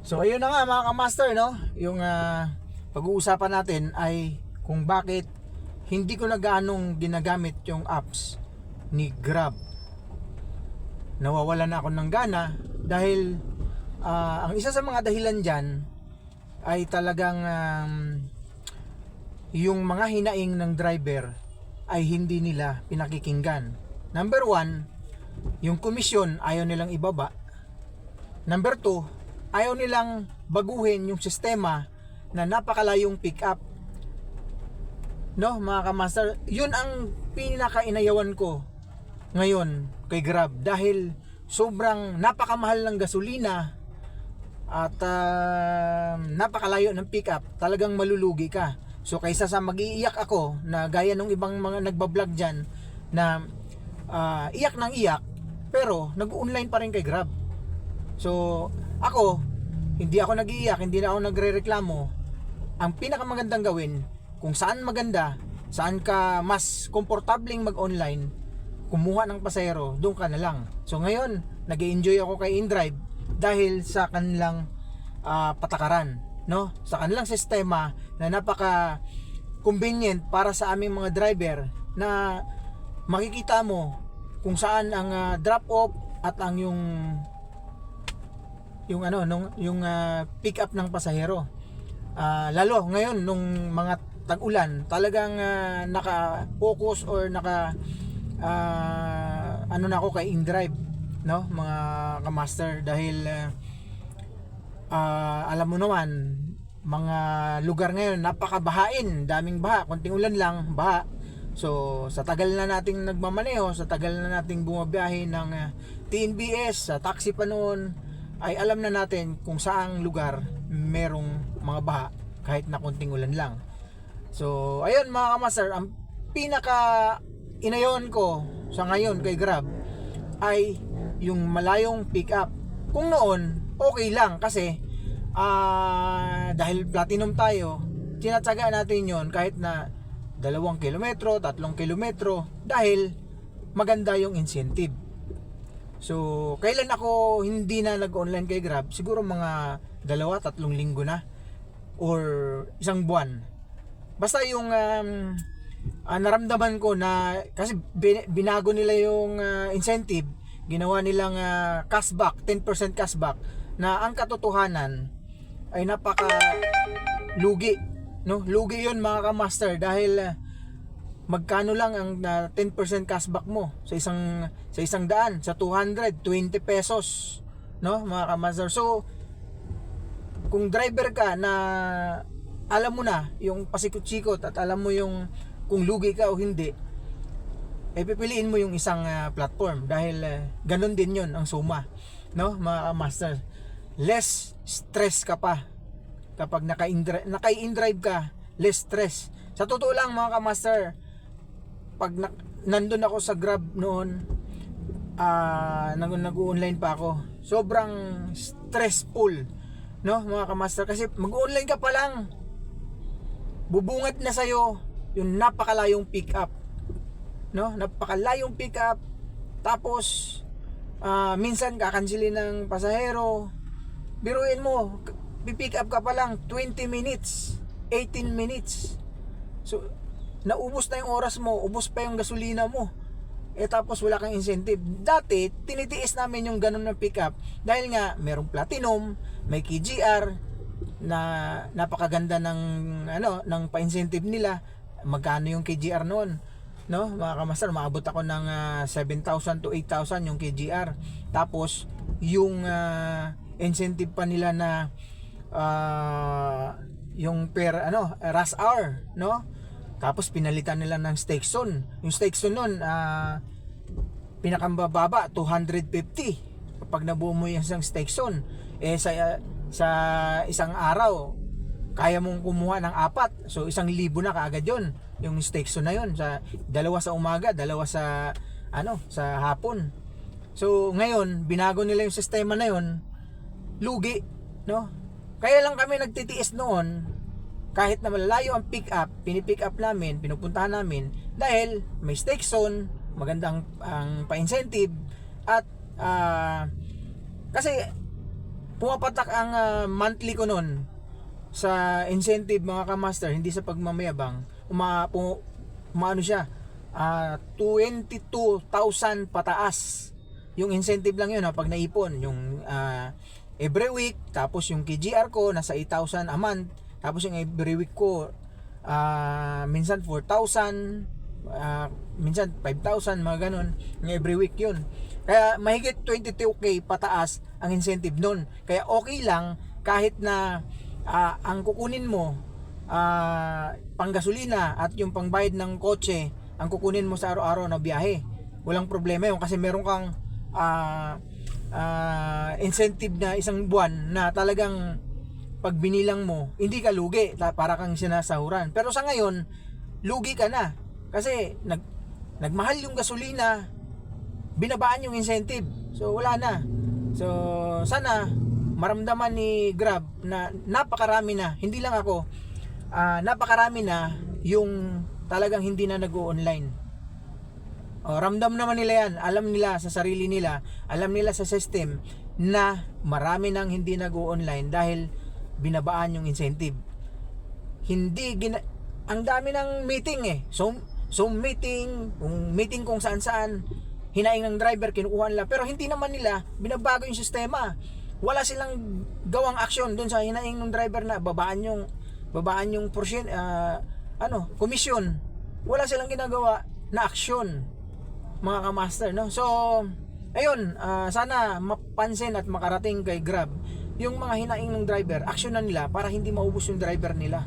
So ayun na nga mga kamaster, no? Yung pag-uusapan natin ay kung bakit hindi ko na gaanong ginagamit yung apps ni Grab. Nawawalan na ako ng gana dahil ang isa sa mga dahilan dyan ay talagang yung mga hinaing ng driver ay hindi nila pinakikinggan. Number 1, yung komisyon ayaw nilang ibaba. Number 2, ayaw nilang baguhin yung sistema na napakalayong pick up. No, mga kamaster, yun ang pinaka-inayawan ko ngayon kay Grab dahil sobrang napakamahal ng gasolina at napakalayo ng pick up, talagang malulugi ka. So kaysa sa mag-iiyak ako na gaya ng ibang mga nagbablog dyan na iyak ng iyak pero nag-online pa rin kay Grab. So ako, hindi ako nag-iiyak, hindi na ako nagrereklamo. Ang pinakamagandang gawin, kung saan maganda, saan ka mas komportabling mag-online, kumuha ng pasahero, doon ka na lang. So ngayon, nag-enjoy ako kay InDrive dahil sa kanilang patakaran, no? Sa kanilang sistema na napaka convenient para sa aming mga driver na makikita mo kung saan ang drop off at ang yung pick up ng pasahero. Lalo ngayon nung mga tag-ulan, talagang naka-focus or na ako kay InDrive, no, mga kamaster, dahil alam mo naman, mga lugar ngayon napakabahain, daming baha, konting ulan lang, baha. So sa tagal na nating nagmamaneho, sa tagal na nating bumabiyahe ng TNBS, sa taxi pa noon, ay alam na natin kung saang lugar merong mga baha kahit na konting ulan lang. So ayun mga kamaster, ang pinaka inayon ko sa ngayon kay Grab ay yung malayong pick up. Kung noon okay lang kasi dahil platinum tayo, tinatsaga natin yon kahit na 2 kilometro, 3 kilometro dahil maganda yung incentive. So kailan ako hindi na nag-online kay Grab? Siguro mga 2-3 linggo na or 1 buwan. Basta yung naramdaman ko na kasi binago nila yung incentive, ginawa nilang cashback, 10% cashback, na ang katotohanan ay napaka lugi, no? Lugi yun mga kamaster dahil magkano lang ang 10% cashback mo sa isang daan, sa 220 pesos, no mga kamaster. So kung driver ka na alam mo na yung pasikot-sikot at alam mo yung kung lugi ka o hindi, pipiliin mo yung isang platform dahil ganun din yun ang suma, no mga kamaster. Less stress ka pa kapag naka-InDrive ka, less stress. Sa totoo lang mga kamaster, pag nandun ako sa Grab noon, nag-online pa ako, sobrang stressful, no mga kamaster, kasi mag-online ka pa lang, bubungat na sa'yo yung napakalayong pick up, no, napakalayong pick up. Tapos minsan kakansilin ng pasahero. Biruin mo, pipick up ka pa lang 20 minutes, 18 minutes. So naubos na yung oras mo, ubos pa yung gasolina mo, tapos wala kang incentive. Dati tinitiis namin yung ganun na pick up dahil nga merong platinum, may KGR na napakaganda ng pa-incentive nila. Magkano yung KGR noon, no mga kamaster? Maabot ako ng 7,000 to 8,000 yung KGR. Tapos yung incentive pa nila na yung per rush hour, no? Tapos pinalitan nila ng stake zone. Yung stake zone nun, pinakambababa 250 kapag nabuo mo yung isang stake zone. Sa isang araw kaya mong kumuha ng 4, so 1,000 na kaagad yun, yung stake zone na yun. Sa 2 sa umaga, 2 sa hapon. So ngayon binago nila yung sistema na yun, lugi, no? Kaya lang kami nagtitiis noon, kahit na malalayo ang pick up, pinipick up namin, pinupuntahan namin dahil may stake zone, magandang ang pa-incentive. At kasi pumapatak ang monthly ko nun sa incentive mga kamaster, hindi sa pagmamayabang, umaano siya, 22,000 pataas. Yung incentive lang yun pag naipon, yung every week, tapos yung KGR ko nasa 8,000 a month, tapos yung every week ko minsan 4,000, minsan 5,000, mga ganun, yung every week yun. Kaya mahigit 22k pataas ang incentive nun. Kaya okay lang kahit na ang kukunin mo panggasolina at yung pangbayad ng kotse ang kukunin mo sa araw-araw na biyahe, walang problema yun kasi meron kang incentive na isang buwan na talagang pag binilang mo hindi ka lugi, para kang sinasahuran. Pero sa ngayon lugi ka na kasi nagmahal yung gasolina, binabaan yung incentive, so wala na. So sana maramdaman ni Grab na napakarami na, hindi lang ako, napakarami na yung talagang hindi na nag-o-online. Ramdam naman nila yan, alam nila sa sarili nila, alam nila sa system na marami nang hindi nag-o-online dahil binabaan yung incentive. Ang dami ng meeting so meeting, kung saan hinaing ng driver, kinukuha nila, pero hindi naman nila binabago yung sistema. Wala silang gawang action doon sa hinaing ng driver na babaan yung portion, commission. Wala silang ginagawa na action, mga kamaster, no? So ayun, sana mapansin at makarating kay Grab yung mga hinaing ng driver, action na nila para hindi maubos yung driver nila.